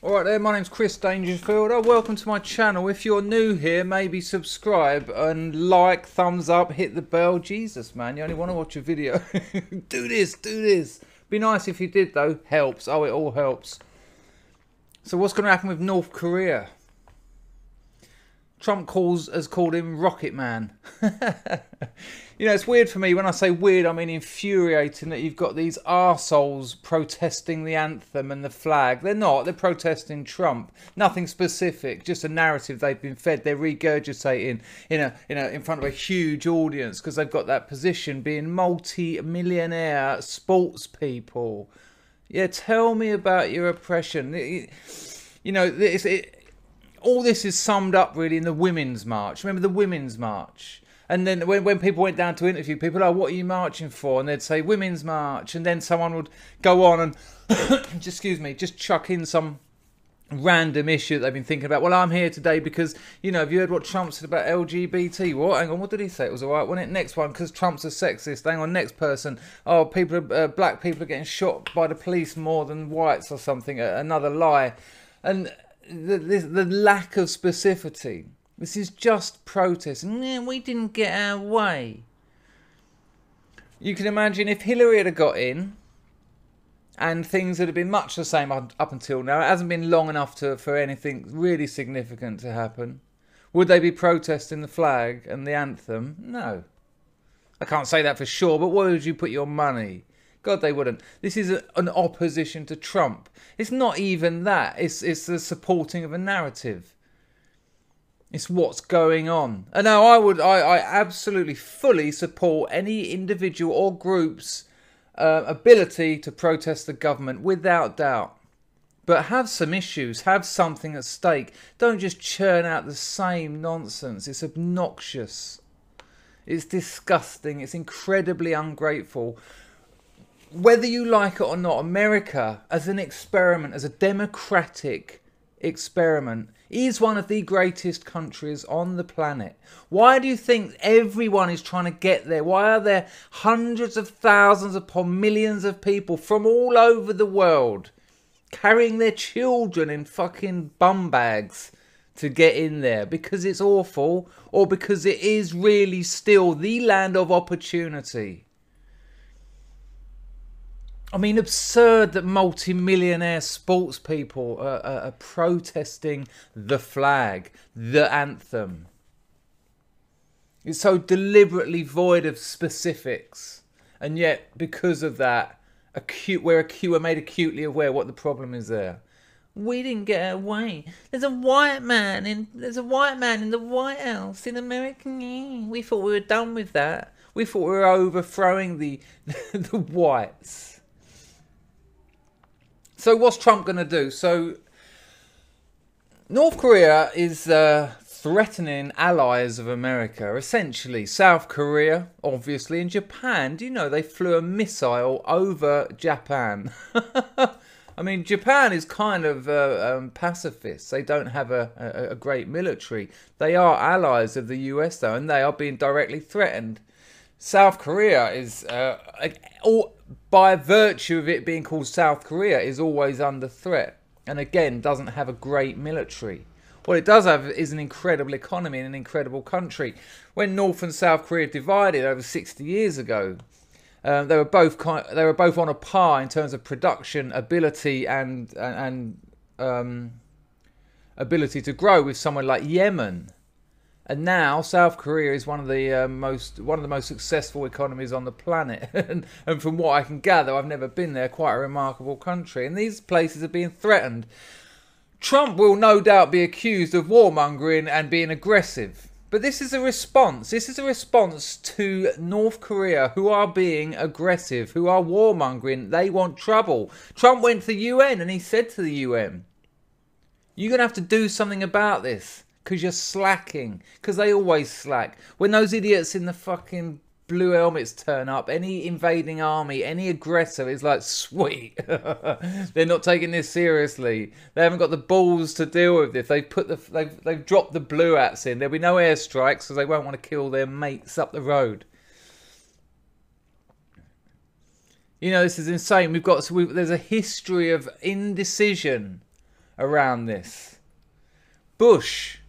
Alright there, my name's Chris Dangerfield. Welcome to my channel. If you're new here, maybe subscribe and like, thumbs up, hit the bell. Jesus, man, you only want to watch a video. Do this. Be nice if you did, though. Helps. Oh, it all helps. So what's going to happen with North Korea? Trump has called him Rocket Man. You know, it's weird for me. When I say weird, I mean infuriating that you've got these arseholes protesting the anthem and the flag. They're not. They're protesting Trump. Nothing specific. Just a narrative they've been fed. They're regurgitating in front of a huge audience because they've got that position, being multi-millionaire sports people. Yeah, tell me about your oppression. You know, all this is summed up really in the Women's March. Remember the Women's March? And then when people went down to interview people, oh, what are you marching for? And they'd say Women's March. And then someone would go on and, just chuck in some random issue that they've been thinking about. Well, I'm here today because, you know, have you heard what Trump said about LGBT? What? Hang on, what did he say? It was all right, wasn't it? Next one, because Trump's a sexist. Hang on, next person. Oh, black people are getting shot by the police more than whites or something. Another lie. And the lack of specificity. This is just protest. We didn't get our way. You can imagine if Hillary had got in and things would have been much the same up until now. It hasn't been long enough for anything really significant to happen. Would they be protesting the flag and the anthem? No. I can't say that for sure, but where would you put your money? God, they wouldn't. This is an opposition to Trump. It's not even that. It's the supporting of a narrative. It's what's going on. And now I absolutely fully support any individual or group's ability to protest the government without doubt. But have some issues, have something at stake. Don't just churn out the same nonsense. It's obnoxious. It's disgusting. It's incredibly ungrateful. Whether you like it or not, America as an experiment, as a democratic experiment, is one of the greatest countries on the planet. Why do you think everyone is trying to get there? Why are there hundreds of thousands upon millions of people from all over the world carrying their children in fucking bum bags to get in there? Because it's awful, or because it is really still the land of opportunity? I mean, absurd that multi-millionaire sports people are protesting the flag, the anthem. It's so deliberately void of specifics. And yet, because of that, we're made acutely aware what the problem is there. We didn't get our way. There's a white man in the White House in America. We thought we were done with that. We thought we were overthrowing the whites. So what's Trump going to do? So North Korea is threatening allies of America, essentially. South Korea, obviously, and Japan. Do you know they flew a missile over Japan? I mean, Japan is kind of pacifist. They don't have a great military. They are allies of the US, though, and they are being directly threatened. South Korea is, by virtue of it being called South Korea, is always under threat. And again, doesn't have a great military. What it does have is an incredible economy and an incredible country. When North and South Korea divided over 60 years ago, they were both on a par in terms of production ability and ability to grow, with someone like Yemen. And now South Korea is one of the most successful economies on the planet, and from what I can gather, I've never been there, quite a remarkable country. And these places are being threatened. Trump will no doubt be accused of warmongering and being aggressive, but this is a response. This is a response to North Korea, who are being aggressive, who are warmongering. They want trouble. Trump went to the UN and he said to the UN, "You're going to have to do something about this." Because you're slacking. Because they always slack. When those idiots in the fucking blue helmets turn up, any invading army, any aggressor is like, sweet. They're not taking this seriously. They haven't got the balls to deal with this. They've dropped the blue hats in. There'll be no airstrikes because they won't want to kill their mates up the road. You know, this is insane. There's a history of indecision around this. Bush,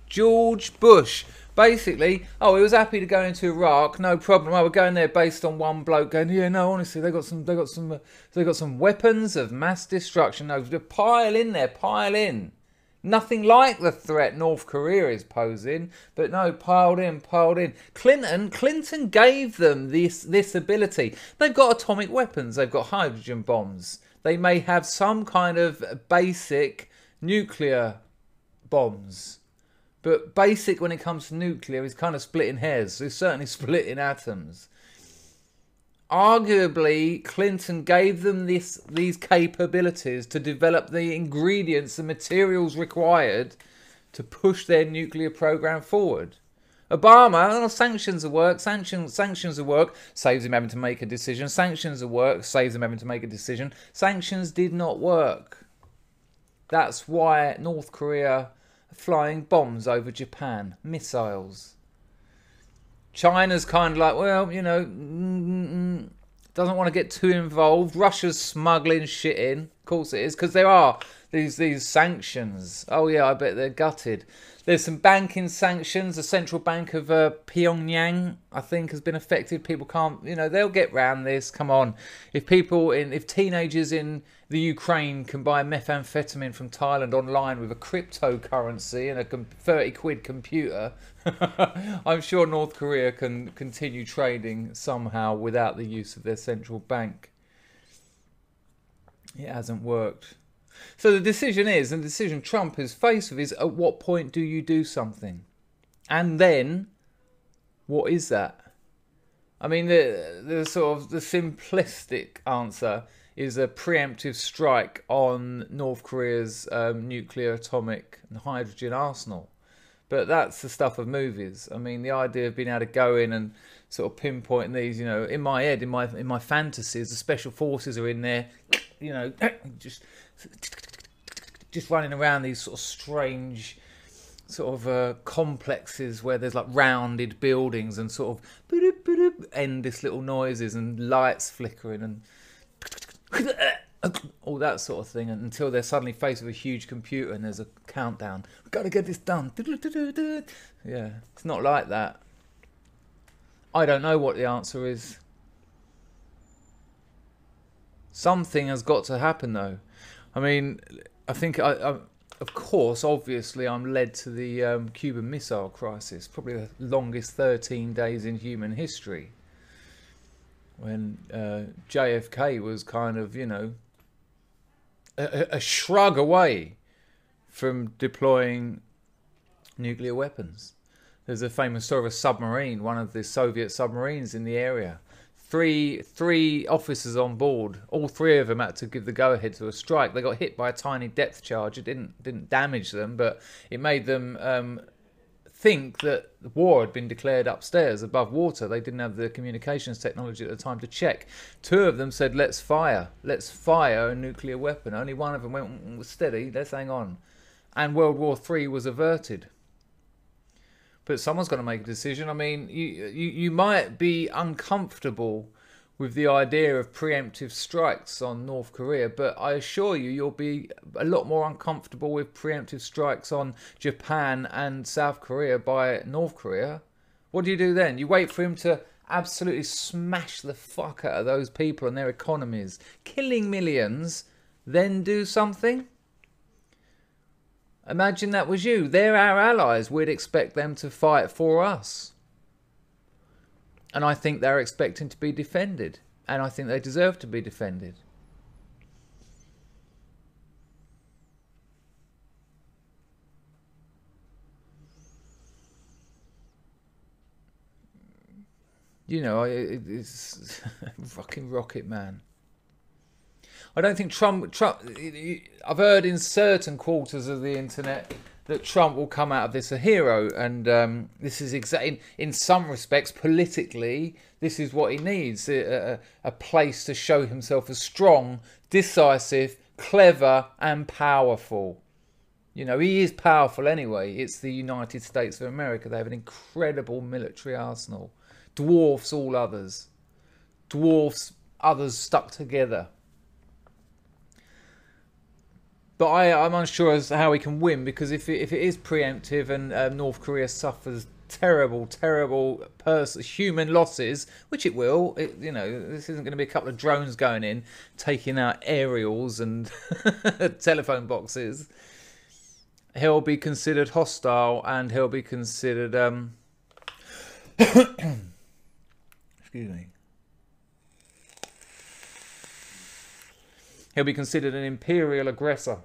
George Bush, basically, oh, he was happy to go into Iraq, no problem. Oh, we're going there based on one bloke going, yeah, no, honestly, they got some weapons of mass destruction. No, pile in there, pile in. Nothing like the threat North Korea is posing, but no, piled in, piled in. Clinton gave them this ability. They've got atomic weapons. They've got hydrogen bombs. They may have some kind of basic nuclear bombs. But basic when it comes to nuclear is kind of splitting hairs. It's certainly splitting atoms. Arguably, Clinton gave them these capabilities to develop the ingredients and materials required to push their nuclear program forward. Obama, oh, sanctions will work, sanctions will work, saves him having to make a decision. Sanctions will work, saves him having to make a decision. Sanctions did not work. That's why North Korea are flying bombs over Japan, missiles. China's kind of like, well, you know, doesn't want to get too involved. Russia's smuggling shit in. Of course it is, because there are these sanctions. Oh, yeah, I bet they're gutted. There's some banking sanctions. The central bank of Pyongyang, I think, has been affected. People can't, you know, they'll get round this. Come on. If teenagers in the Ukraine can buy methamphetamine from Thailand online with a cryptocurrency and a 30 quid computer, I'm sure North Korea can continue trading somehow without the use of their central bank. It hasn't worked. So the decision is, and the decision Trump is faced with is, at what point do you do something? And then, what is that? I mean, the sort of the simplistic answer is a preemptive strike on North Korea's nuclear, atomic and hydrogen arsenal. But that's the stuff of movies. I mean, the idea of being able to go in and sort of pinpoint these, you know, in my head, in my fantasies, the special forces are in there, you know, just running around these sort of strange sort of complexes where there's like rounded buildings and sort of endless little noises and lights flickering and all that sort of thing, until they're suddenly faced with a huge computer and there's a countdown. We've got to get this done. Yeah, it's not like that. I don't know what the answer is. Something has got to happen, though. I mean, I think, of course, obviously, I'm led to the Cuban Missile Crisis, probably the longest 13 days in human history, when JFK was kind of, you know, a shrug away from deploying nuclear weapons. There's a famous story of a submarine, one of the Soviet submarines in the area. Three officers on board, all three of them had to give the go-ahead to a strike. They got hit by a tiny depth charge. It didn't damage them, but it made them think that the war had been declared upstairs above water. They didn't have the communications technology at the time to check. Two of them said, let's fire a nuclear weapon. Only one of them went, steady, let's hang on. And World War III was averted. But someone's got to make a decision. I mean, you might be uncomfortable with the idea of preemptive strikes on North Korea, but I assure you, you'll be a lot more uncomfortable with preemptive strikes on Japan and South Korea by North Korea. What do you do then? You wait for him to absolutely smash the fuck out of those people and their economies, killing millions, then do something? Imagine that was you. They're our allies. We'd expect them to fight for us. And I think they're expecting to be defended. And I think they deserve to be defended. You know, it's fucking Rocket Man. I don't think Trump. I've heard in certain quarters of the internet that Trump will come out of this a hero, and this is in some respects politically, this is what he needs: a place to show himself as strong, decisive, clever, and powerful. You know, he is powerful anyway. It's the United States of America. They have an incredible military arsenal, dwarfs all others, dwarfs others stuck together. But I'm unsure as to how we can win, because if it is preemptive and North Korea suffers terrible human losses, which it will, you know, this isn't going to be a couple of drones going in taking out aerials and telephone boxes. He'll be considered hostile, and he'll be considered excuse me. He'll be considered an imperial aggressor,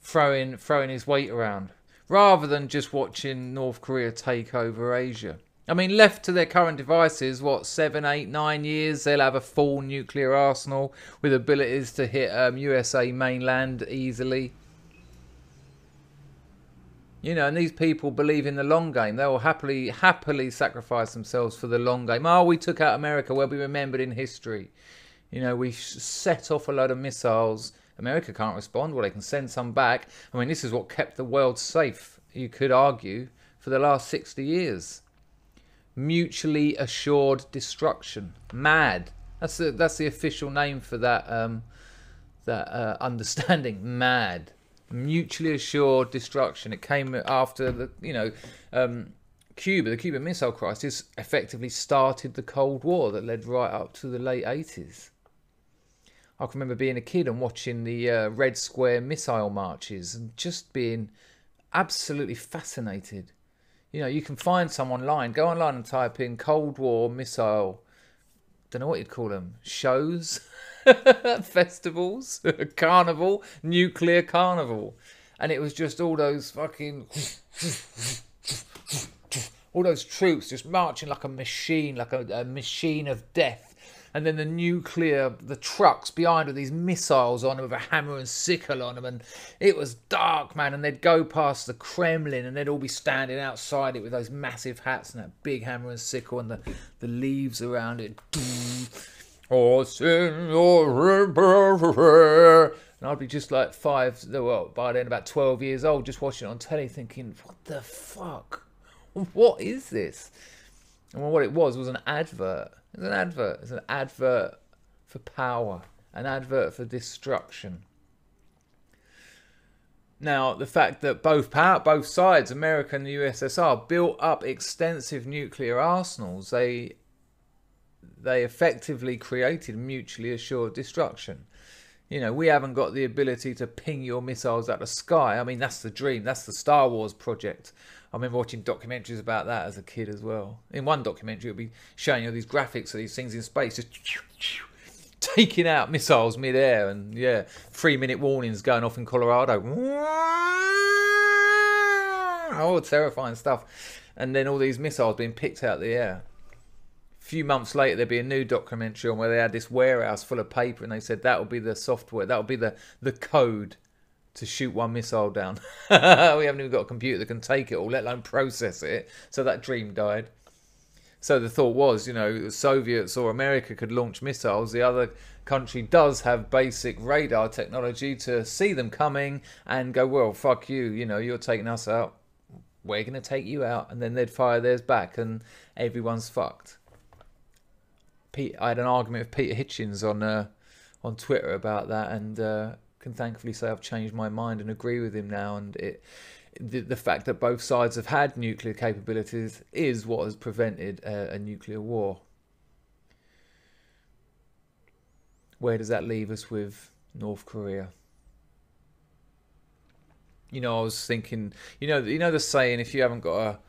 throwing his weight around, rather than just watching North Korea take over Asia. I mean, left to their current devices, what, 7, 8, 9 years, they'll have a full nuclear arsenal with abilities to hit USA mainland easily. You know, and these people believe in the long game. They will happily sacrifice themselves for the long game. Oh, we took out America, we'll be remembered in history. You know, we set off a load of missiles. America can't respond. Well, they can send some back. I mean, this is what kept the world safe, you could argue, for the last 60 years. Mutually assured destruction. MAD. That's the official name for that understanding. MAD. Mutually assured destruction. It came after the the Cuban Missile Crisis effectively started the Cold War that led right up to the late 80s. I can remember being a kid and watching the Red Square missile marches and just being absolutely fascinated. You know, you can find some online. Go online and type in Cold War missile, don't know what you'd call them, shows, festivals, carnival, nuclear carnival. And it was just all those fucking, all those troops just marching like a machine, like a machine of death. And then the trucks behind with these missiles on them with a hammer and sickle on them. And it was dark, man. And they'd go past the Kremlin and they'd all be standing outside it with those massive hats and that big hammer and sickle and the leaves around it. And I'd be just like by then about 12 years old, just watching it on telly thinking, what the fuck? What is this? And what it was an advert. It was an advert. It's an advert for power, an advert for destruction. Now, the fact that both sides, America and the USSR, built up extensive nuclear arsenals, they effectively created mutually assured destruction. You know, we haven't got the ability to ping your missiles out of the sky. I mean, that's the dream. That's the Star Wars project. I remember watching documentaries about that as a kid as well. In one documentary, it'll be showing you these graphics of these things in space, just taking out missiles mid-air, and 3-minute warnings going off in Colorado. Oh, terrifying stuff. And then all these missiles being picked out of the air. A few months later, there'd be a new documentary on where they had this warehouse full of paper, and they said that would be the software, that would be the code to shoot one missile down. We haven't even got a computer that can take it all, let alone process it. So that dream died. So the thought was, you know, the Soviets or America could launch missiles. The other country does have basic radar technology to see them coming and go, well, fuck you, you know, you're taking us out, we're going to take you out. And then they'd fire theirs back and everyone's fucked. I had an argument with Peter Hitchens on Twitter about that, and can thankfully say I've changed my mind and agree with him now. And the fact that both sides have had nuclear capabilities is what has prevented a nuclear war. Where does that leave us with North Korea? You know, I was thinking, you know the saying, if you haven't got a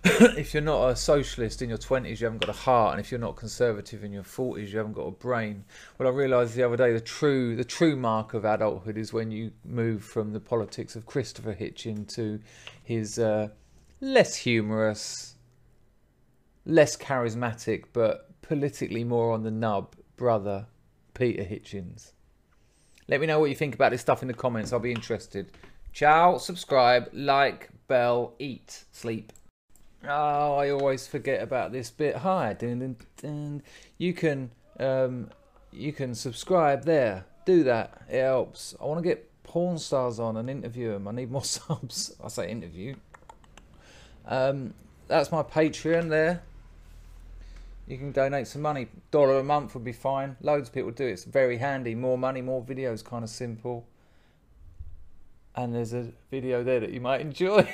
if you're not a socialist in your 20s, you haven't got a heart, and if you're not conservative in your 40s, you haven't got a brain. Well, I realised the other day the true mark of adulthood is when you move from the politics of Christopher Hitchens to his less humorous, less charismatic, but politically more on the nub brother, Peter Hitchens. Let me know what you think about this stuff in the comments. I'll be interested. Ciao, subscribe, like, bell, eat, sleep. Oh, I always forget about this bit. Hi, dun, dun, dun. You can subscribe there. Do that. It helps. I want to get porn stars on and interview them. I need more subs. I say interview. That's my Patreon there. You can donate some money. $1 a month would be fine. Loads of people do it. It's very handy. More money, more videos. Kind of simple. And there's a video there that you might enjoy.